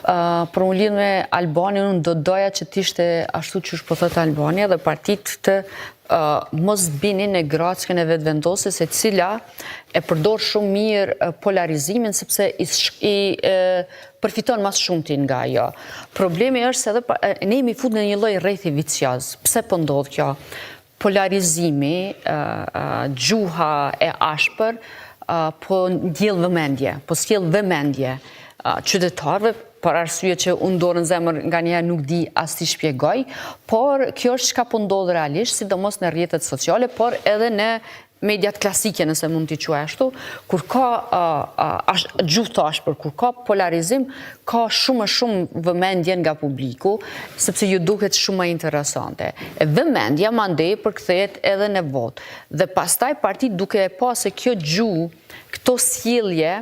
për më lidhë me Albani, unë do doja që t'ishte ashtu që po thot Albania dhe partit të mos binin e grackën e vetëvendosjes, e cila e përdor shumë mirë polarizimin, sepse i përfiton mas shumëti nga ajo. Problemi është se edhe ne jemi fut në një lloj rrethi vicioz. Pse po ndodh kjo? Polarizimi, gjuha e ashpër, po ndjell vëmendje, po sjell vëmendje qytetarëve, për arsye që unë dorën zemër nga njerë nuk di as t'i shpjegoj, por kjo është çka po ndodh realisht, sidomos në rrjetet sociale, por edhe në mediat klasike, nëse mund t'i quaj ashtu, kur ka gjuhë të ashpër, kur ka polarizim, ka shumë vëmendje nga publiku, sepse ju duket shumë më interesante. Vëmendja mandej përkthehet edhe në votë. Dhe pastaj partit duke e pa se kjo gjuhë, këto sjellje,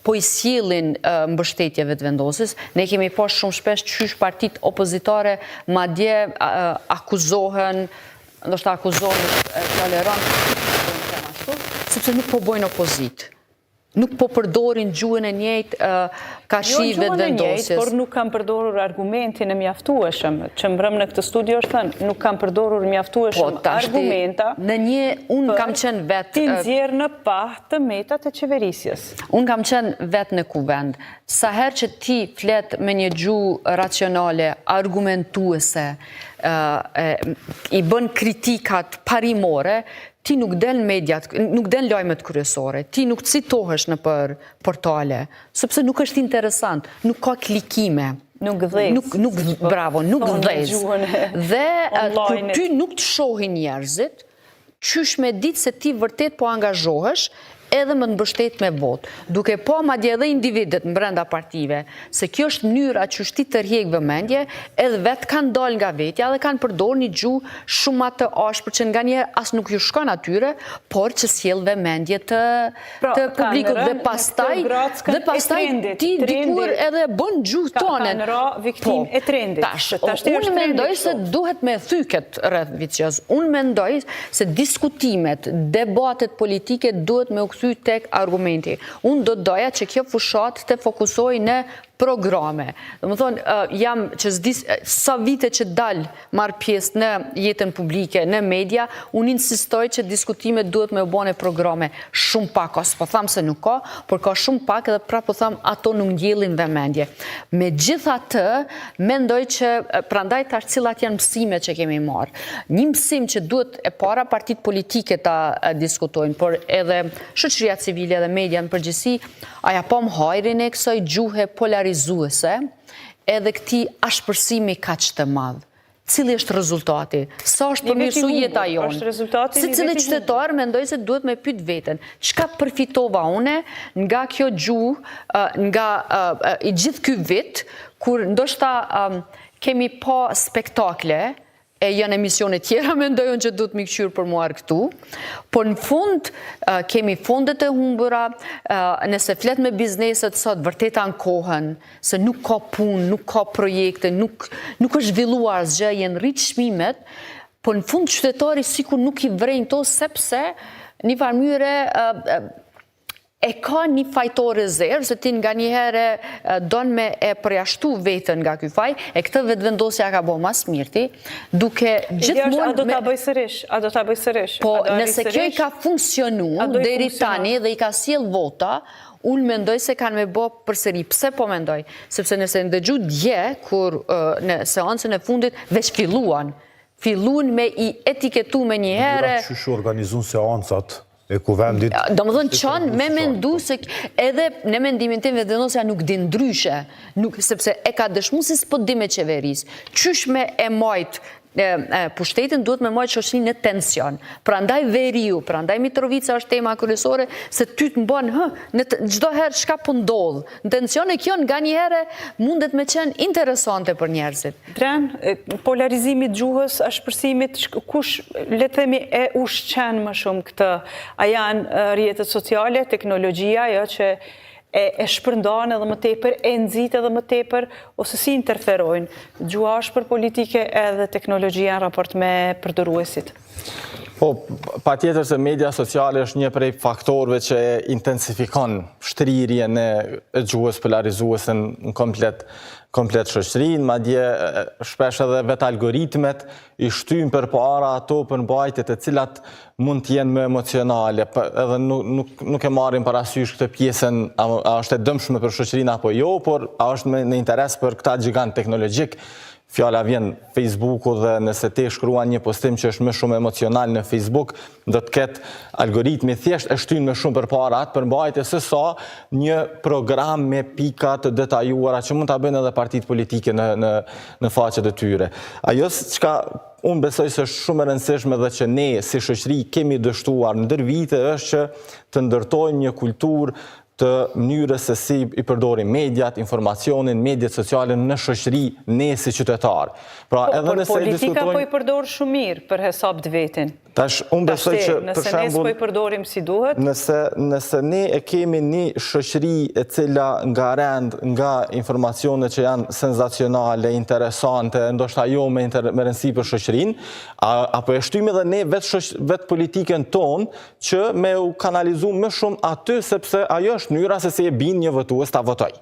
po i sjellin mbështetje vetëvendosjes. Ne kemi pas shumë shpesh qysh partit opozitare madje akuzohen, ndoshta akuzohen tolerant, sepse nuk po bojnë opozit. Nuk po përdorin gjuhën e njëjtë ka shi vetëvendosjes. Por nuk kam përdorur argumentin e mjaftueshëm. Që mbrëm në këtë studio është thënë, nuk kam përdorur mjaftueshëm argumenta unë kam qenë vetë ti nxjerr në pah të metat e qeverisjes. Unë kam qenë vetë në kuvend. Sa herë që ti flet me një gjuhë racionale, argumentuese, i bën kritikat parimore, ti nuk del mediat, nuk del lajmet kryesore, ti nuk citohesh në për portale, sepse nuk është interesant, nuk ka klikime. Nuk vdhes. Bravo, nuk vdhes. Dhe kur ty nuk të shohin njerëzit, qysh me ditë se ti vërtet po angazhohesh, edhe më të mbështet me votë, duke po madje edhe individet në brenda partive, se kjo është mënyra që ti të rjek vëmendje, edhe vetë kanë dalë nga vetja dhe kanë përdor një gjuhë shumë më të ashpër që nga njerë as nuk ju shkon atyre, por që sjell vëmendje të publikut dhe pastaj ti dikur edhe bën gjuhë tonë. Kanë ra viktim e trendit. Unë mendoj se duhet me thyket rreth vicioz. Unë mendoj se diskutimet, debatet politike duhet me thy tek argumenti. Unë do doja që kjo fushat të fokusoj në programe. Dhe më thonë, jam që s'di sa vite që dalë marrë pjesë në jetën publike, në media, unë insistoj që diskutimet duhet me bëne programe shumë pak, ose po thamë se nuk ka, por ka shumë pak edhe pra po thamë ato nuk ndjellin vëmendje. Me gjitha të, mendoj që prandaj tash cilat janë mësime që kemi marrë. Një mësim që duhet e para partit politike ta diskutojnë, por edhe shoqëria civile dhe media në përgjithësi, aja po më hajrin e kësoj gjuhe polarizuese edhe këti ashpërsimi kaq të madh. Cili është rezultati? Sa është përmirësu jeta jonë? Si cili qytetar mendoj se duhet me pyet veten, çka përfitova une nga kjo gjuhë, nga i gjithë ky vit, kur ndoshta kemi pa spektakle, e janë emisione tjera, mendojnë që duhet mi këqyrë për muar këtu, por në fund kemi fondet e humbura, nëse flet me bizneset sot, vërtet ankohen, se nuk ka punë, nuk ka projekte, nuk është zhvilluar asgjë, jenë rritë çmimet, por në fund qytetari sikur nuk i vrejnë to, sepse një farmyre e ka një fajtor rezervë, se ti nga njëherë donë me e përjashtu vetën nga ky faj, e këtë vetëvendosja ka bo mas mirti, duke gjithmonë... A do t'a bëj sërish? Po, nëse kjo i ka funksionu, deri tani dhe i ka sjell vota, unë mendoj se kanë me bo përsëri. Pse po mendoj? Sepse nëse ndëgju dje, kur në seancën e fundit, veç filluan me i etiketu me njëherë... Që shu organizun seancat e kuvendit... Do më dhënë qanë me mendu se edhe në mendimin tim vetëvendosja nuk di ndryshe, sepse e ka dëshmu si s'po di me qeveris. Qysh me e majt pushtetin duhet me majt shoqërinë në tension. Prandaj Veriu, prandaj Mitrovica është tema kryesore, se ty të mbon, në çdo herë çka po ndodh. Në tension e kjo nga një herë mundet me qenë interesante për njerëzit. Dren, polarizimit gjuhës, ashpërsimit, kush le të themi e ushqen më shumë këtë? A janë rrjetet sociale, teknologjia, jo që e shpërndan edhe më tepër, e nxit edhe më tepër, ose si interferojnë gjuha ashpër politike edhe teknologjia në raport me përdoruesit? Po, pa tjetër se media sociale është një prej faktorëve që intensifikon shtrirjen e gjuhës polarizuese në komplet shoqërinë, madje shpesh edhe vetë algoritmet i shtyjnë përpara ato përmbajtjet e cilat mund të jenë më emocionale, edhe nuk e marrin parasysh këtë pjesën, a është e dëmshme për shoqërinë apo jo, por a është në interes për këta gjigant teknologjik. Fjala vjen Facebooku dhe nëse ti shkruan një postim që është më shumë emocional në Facebook, do të ketë algoritmi thjesht e shtyn më shumë përpara atë përmbajtje se sa një program me pika të detajuara që mund ta bëjnë edhe partitë politike në faqet e tyre. Ajo çka unë besoj se është shumë e rëndësishme dhe që ne si shoqëri kemi dështuar ndër vite është që të ndërtojmë një kulturë të mënyrës se si i përdorim mediat, informacionin, mediat sociale në shoqëri, ne si qytetarë. Pra, edhe nëse politika po i përdor shumë mirë për hesab të vetin. Tash, unë besoj që, për nëse ne s'po i përdorim si duhet. Nëse ne e kemi një shoqëri e cila nga rend, nga informacionet që janë senzacionale, interesante, ndoshta jo me rëndësi për shoqërinë, apo e shtyjmë edhe ne vetë politiken tonë që me u kanalizu më shumë aty, sepse ajo është mënyra se si e bin një votues ta votoj.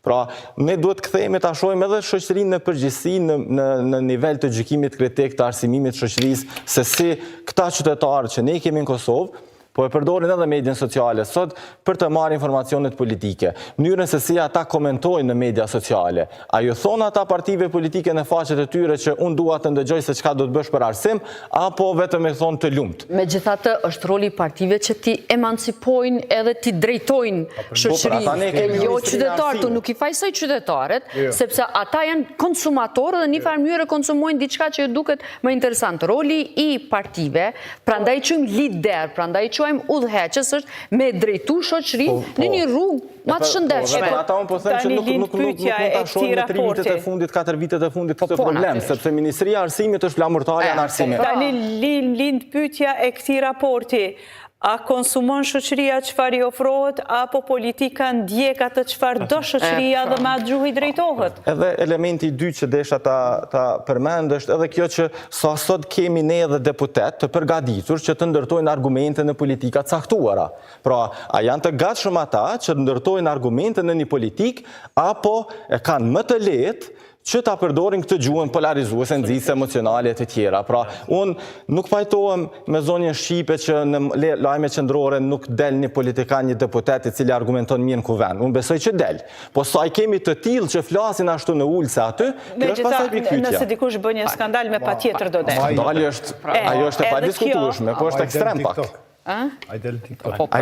Pra, ne duhet kthehemi ta shohim edhe shoqërinë në përgjithësi në nivel të gjykimit kritik të arsimimit të shoqërisë, se si këta qytetarë që ne kemi në Kosovë, po e përdorin edhe median sociale sot për të marrë informacionet politike. Mënyrën se si ata komentojnë në media sociale. A ju thonë ata partive politike në faqet e tyre që unë dua të ndëgjoj se çka do të bësh për arsim, apo vetëm e thonë të lumt? Megjithatë, është roli i partive që ti emancipojnë edhe ti drejtojnë shoqërinë. Jo qytetarët, nuk i fajsoj qytetarët, sepse ata janë konsumatorë dhe një farë mënyrë konsumojnë diçka që ju duket më interesant. Roli i partive, prandaj quajmë lider, prandaj udhëheqës është me drejtu shoqërinë në një rrugë më të shëndetshme. Ata unë po them që nuk mund ta shohim në 3 vitet e fundit, 4 vitet e fundit këtë problem, sepse Ministria e Arsimit është flamurtarja në arsimit. Tani lind pyetja e këtij raporti. A konsumon shoqëria çfarë i ofrohet, apo politika ndjek atë çfarë do shoqëria dhe me atë gjuhë i drejtohet? Edhe elementi i dytë që desha ta përmend është edhe kjo që sa sot kemi ne edhe deputet të përgatitur që të ndërtojnë argumente në politika caktuara. Pra, a janë të gatshëm ata që ndërtojnë argumente në një politik, apo e kanë më të lehtë që ta përdorin këtë gjuhën polarizuese, nxitëse emocionale të tjera. Pra, unë nuk pajtohem me zonjën shqipe që në lajme qendrore nuk del një politikan, një deputet i cili argumenton mirë në kuvend. Unë besoj që del. Po sa i kemi të tillë që flasin ashtu në ulse aty, kjo është pastaj pikpyetja. Nëse dikush bën një skandal me patjetër do del. Skandali është, ajo është e padiskutueshme, po është ekstrem pak. Ai del TikTok.